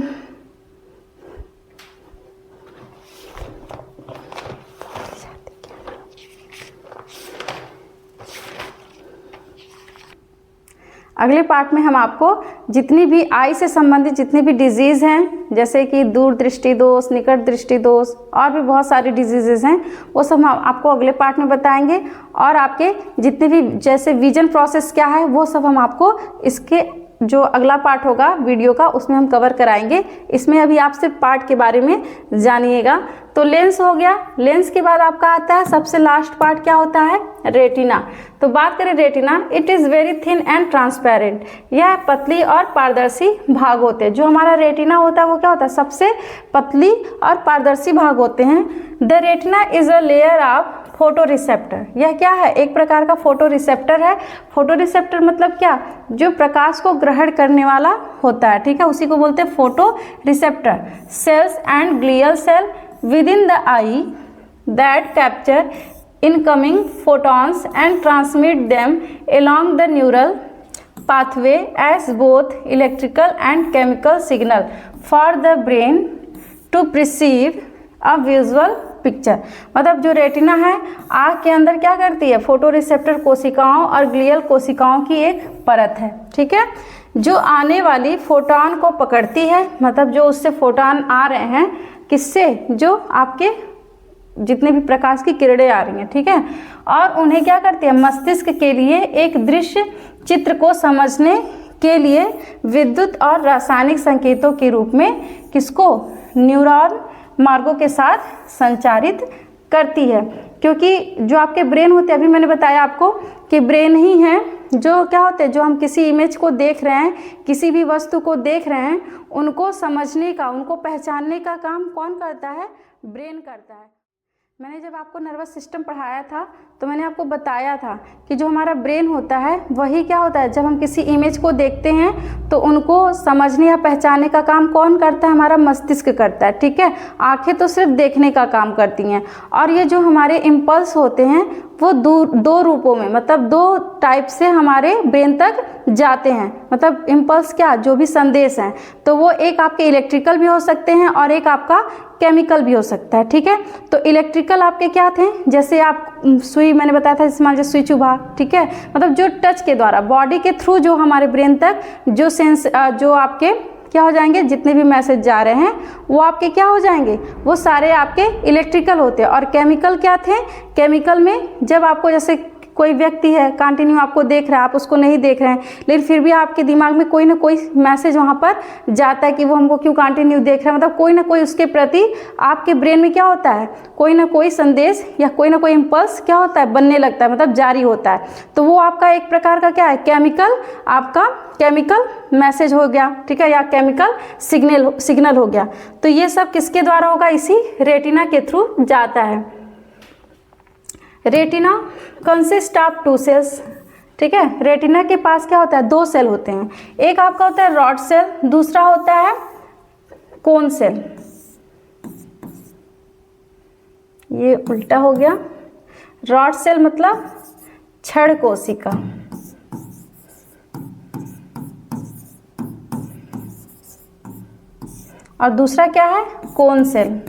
अगले पार्ट में हम आपको जितनी भी आई से संबंधित जितनी भी डिजीज़ हैं, जैसे कि दूर दृष्टि दोष, निकट दृष्टि दोष और भी बहुत सारी डिजीज़ेज हैं, वो सब हम आपको अगले पार्ट में बताएंगे। और आपके जितने भी जैसे विजन प्रोसेस क्या है वो सब हम आपको इसके जो अगला पार्ट होगा वीडियो का उसमें हम कवर कराएंगे। इसमें अभी आप सिर्फ पार्ट के बारे में जानिएगा। तो लेंस हो गया, लेंस के बाद आपका आता है सबसे लास्ट पार्ट क्या होता है, रेटिना। तो बात करें retina, it is very thin and transparent. यह पतली और पारदर्शी भाग होते हैं। जो हमारा रेटिना होता है वो क्या होता है, सबसे पतली और पारदर्शी भाग होते हैं। The retina is a layer of photo receptor. यह क्या है, एक प्रकार का फोटो रिसेप्टर है। फोटो रिसेप्टर मतलब क्या, जो प्रकाश को ग्रहण करने वाला होता है, ठीक है, उसी को बोलते हैं photo receptor. Cells and glial cell within the eye that capture incoming photons and transmit them along the neural pathway as both electrical and chemical signal for the brain to perceive a visual picture. मतलब जो retina है आँख के अंदर क्या करती है, photo receptor कोशिकाओं और ग्लियल कोशिकाओं की एक परत है, ठीक है, जो आने वाली फोटोन को पकड़ती है। मतलब जो उससे फोटोन आ रहे हैं, किससे, जो आपके जितने भी प्रकाश की किरणें आ रही हैं, ठीक है, और उन्हें क्या करती है, मस्तिष्क के लिए एक दृश्य चित्र को समझने के लिए विद्युत और रासायनिक संकेतों के रूप में किसको, न्यूरॉन मार्गों के साथ संचारित करती है। क्योंकि जो आपके ब्रेन होते हैं, अभी मैंने बताया आपको कि ब्रेन ही है जो क्या होते हैं, जो हम किसी इमेज को देख रहे हैं, किसी भी वस्तु को देख रहे हैं, उनको समझने का, उनको पहचानने का काम कौन करता है, ब्रेन करता है। मैंने जब आपको नर्वस सिस्टम पढ़ाया था तो मैंने आपको बताया था कि जो हमारा ब्रेन होता है वही क्या होता है, जब हम किसी इमेज को देखते हैं तो उनको समझने या पहचानने का काम कौन करता है, हमारा मस्तिष्क करता है। ठीक है, आंखें तो सिर्फ देखने का काम करती हैं। और ये जो हमारे इम्पल्स होते हैं वो दो रूपों में, मतलब दो टाइप से हमारे ब्रेन तक जाते हैं। मतलब इम्पल्स क्या, जो भी संदेश हैं, तो वो एक आपके इलेक्ट्रिकल भी हो सकते हैं और एक आपका केमिकल भी हो सकता है। ठीक है, तो इलेक्ट्रिकल आपके क्या थे, जैसे आप सुई, मैंने बताया था इस्तेमाल, जो सुई चुभा। ठीक है, मतलब जो टच के द्वारा बॉडी के थ्रू जो हमारे ब्रेन तक जो सेंस, जो आपके क्या हो जाएंगे, जितने भी मैसेज जा रहे हैं वो आपके क्या हो जाएंगे, वो सारे आपके इलेक्ट्रिकल होते हैं। और केमिकल क्या थे, केमिकल में जब आपको, जैसे कोई व्यक्ति है कंटिन्यू आपको देख रहा है, आप उसको नहीं देख रहे हैं, लेकिन फिर भी आपके दिमाग में कोई ना कोई मैसेज वहाँ पर जाता है कि वो हमको क्यों कंटिन्यू देख रहा है। मतलब कोई ना कोई उसके प्रति आपके ब्रेन में क्या होता है, कोई ना कोई संदेश या कोई ना कोई इम्पल्स क्या होता है, बनने लगता है, मतलब जारी होता है। तो वो आपका एक प्रकार का क्या है, केमिकल, आपका केमिकल मैसेज हो गया। ठीक है, या केमिकल सिग्नल हो गया। तो ये सब किसके द्वारा होगा, इसी रेटिना के थ्रू जाता है। Retina consist of 2 cells. ठीक है, रेटिना के पास क्या होता है, 2 सेल होते हैं। एक आपका होता है रॉड सेल, दूसरा होता है कोन सेल। ये उल्टा हो गया, रॉड सेल मतलब छड़ कोशिका, और दूसरा क्या है, कोन सेल।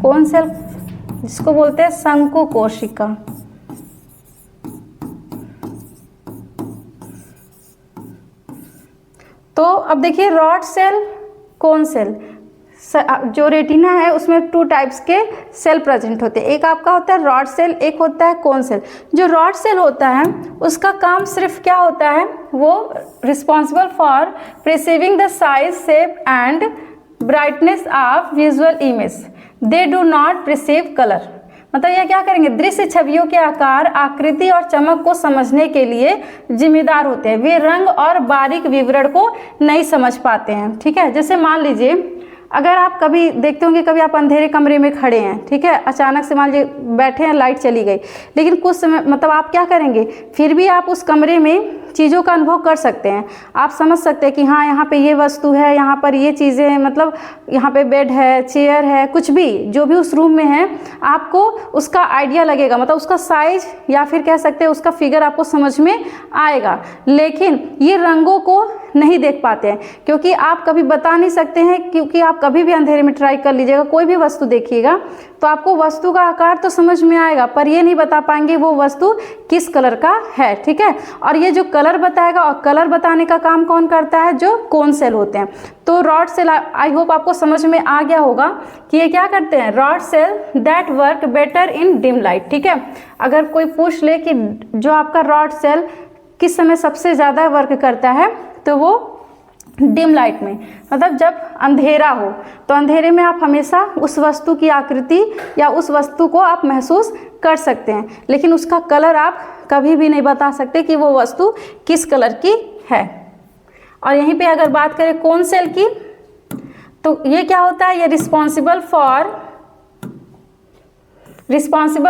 कोन सेल जिसको बोलते हैं शंकु कोशिका। तो अब देखिए, रॉड सेल, कोन सेल, जो रेटिना है उसमें 2 टाइप्स के सेल प्रेजेंट होते हैं। एक आपका होता है रॉड सेल, एक होता है कोन सेल। जो रॉड सेल होता है उसका काम सिर्फ क्या होता है, वो responsible for perceiving the size, shape and brightness of visual image. They do not perceive colour. मतलब यह क्या करेंगे, दृश्य छवियों के आकार, आकृति और चमक को समझने के लिए जिम्मेदार होते हैं। वे रंग और बारीक विवरण को नहीं समझ पाते हैं। ठीक है, जैसे मान लीजिए अगर आप कभी देखते होंगे, कभी आप अंधेरे कमरे में खड़े हैं, ठीक है, अचानक से मान लीजिए बैठे हैं, लाइट चली गई, लेकिन कुछ समय मतलब आप क्या करेंगे, फिर भी आप उस कमरे में चीज़ों का अनुभव कर सकते हैं। आप समझ सकते हैं कि हाँ यहाँ पे ये वस्तु है, यहाँ पर ये चीज़ें हैं, मतलब यहाँ पे बेड है, चेयर है, कुछ भी जो भी उस रूम में है, आपको उसका आइडिया लगेगा, मतलब उसका साइज या फिर कह सकते हैं उसका फिगर आपको समझ में आएगा। लेकिन ये रंगों को नहीं देख पाते हैं, क्योंकि आप कभी बता नहीं सकते हैं, क्योंकि आप कभी भी अंधेरे में ट्राई कर लीजिएगा, कोई भी वस्तु देखिएगा तो आपको वस्तु का आकार तो समझ में आएगा, पर ये नहीं बता पाएंगे वो वस्तु किस कलर का है। ठीक है, और ये जो कलर बताएगा, और कलर बताने का काम कौन करता है, जो कोन सेल होते हैं। तो रॉड सेल, आई होप आपको समझ में आ गया होगा कि ये क्या करते हैं, rod cell that work better in dim light. ठीक है, अगर कोई पूछ ले कि जो आपका रॉड सेल किस समय सबसे ज़्यादा वर्क करता है, तो वो डिम लाइट में, मतलब जब अंधेरा हो, तो अंधेरे में आप हमेशा उस वस्तु की आकृति या उस वस्तु को आप महसूस कर सकते हैं, लेकिन उसका कलर आप कभी भी नहीं बता सकते कि वो वस्तु किस कलर की है। और यहीं पे अगर बात करें कोन सेल की, तो ये क्या होता है, ये रिस्पॉन्सिबल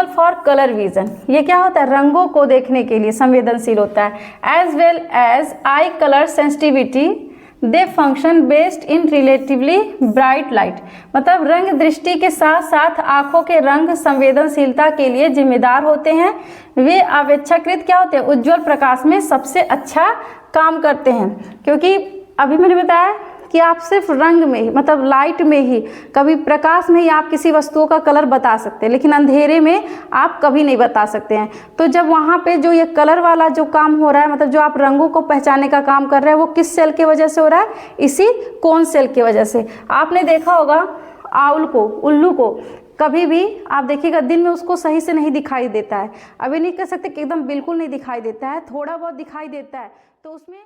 फॉर कलर विजन। ये क्या होता है, रंगों को देखने के लिए संवेदनशील होता है। As well as eye colour sensitivity they function based in relatively bright light. मतलब रंग दृष्टि के साथ साथ आंखों के रंग संवेदनशीलता के लिए जिम्मेदार होते हैं। वे अपेक्षाकृत क्या होते हैं, उज्ज्वल प्रकाश में सबसे अच्छा काम करते हैं। क्योंकि अभी मैंने बताया कि आप सिर्फ रंग में ही, मतलब लाइट में ही, कभी प्रकाश में ही आप किसी वस्तुओं का कलर बता सकते हैं, लेकिन अंधेरे में आप कभी नहीं बता सकते हैं। तो जब वहाँ पे जो ये कलर वाला जो काम हो रहा है, मतलब जो आप रंगों को पहचानने का काम कर रहे हैं, वो किस सेल की वजह से हो रहा है, इसी कोन सेल की वजह से। आपने देखा होगा आउल को, उल्लू को, कभी भी आप देखिएगा दिन में उसको सही से नहीं दिखाई देता है। अभी नहीं कह सकते कि एकदम बिल्कुल नहीं दिखाई देता है, थोड़ा बहुत दिखाई देता है। तो उसमें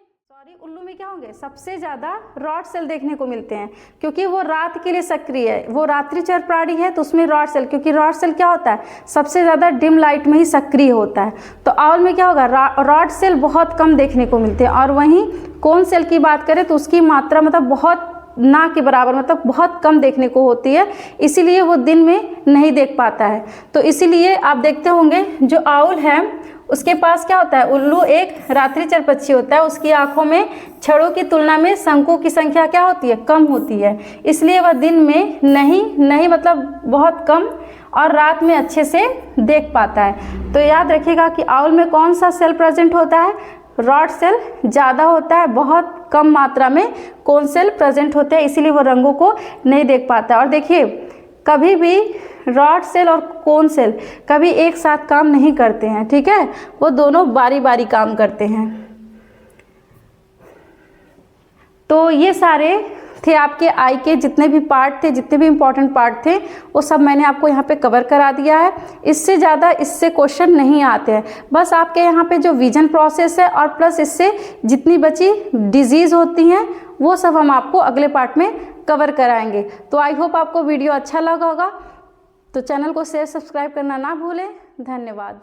उल्लू में क्या होंगे, सबसे ज़्यादा रॉड सेल देखने को मिलते हैं, क्योंकि वो रात के लिए सक्रिय है, वो रात्रिचर प्राणी है, तो उसमें रॉड सेल, क्योंकि रॉड सेल क्या होता है, सबसे ज़्यादा डिम लाइट में ही सक्रिय होता है। तो आउल में क्या होगा, रॉड सेल बहुत कम देखने को मिलते हैं। और वहीं कोन सेल की बात करें तो उसकी मात्रा मतलब बहुत ना के बराबर, मतलब बहुत कम देखने को होती है, इसीलिए वो दिन में नहीं देख पाता है। तो इसीलिए आप देखते होंगे जो आउल है उसके पास क्या होता है, उल्लू एक रात्रिचर पक्षी होता है, उसकी आंखों में छड़ों की तुलना में शंकों की संख्या क्या होती है, कम होती है, इसलिए वह दिन में नहीं मतलब बहुत कम और रात में अच्छे से देख पाता है। तो याद रखिएगा कि आउल में कौन सा सेल प्रेजेंट होता है, रॉड सेल ज़्यादा होता है, बहुत कम मात्रा में कोन सेल प्रेजेंट होते हैं, इसीलिए वो रंगों को नहीं देख पाता है। और देखिए कभी भी रॉड सेल और कोन सेल कभी एक साथ काम नहीं करते हैं, ठीक है, वो दोनों बारी बारी काम करते हैं। तो ये सारे थे आपके आई के जितने भी पार्ट थे, जितने भी इम्पोर्टेंट पार्ट थे, वो सब मैंने आपको यहाँ पे कवर करा दिया है। इससे ज़्यादा इससे क्वेश्चन नहीं आते हैं, बस आपके यहाँ पे जो विजन प्रोसेस है और प्लस इससे जितनी बची डिजीज़ होती हैं वो सब हम आपको अगले पार्ट में कवर कराएंगे। तो आई होप आपको वीडियो अच्छा लगा होगा, तो चैनल को शेयर सब्सक्राइब करना ना भूलें। धन्यवाद।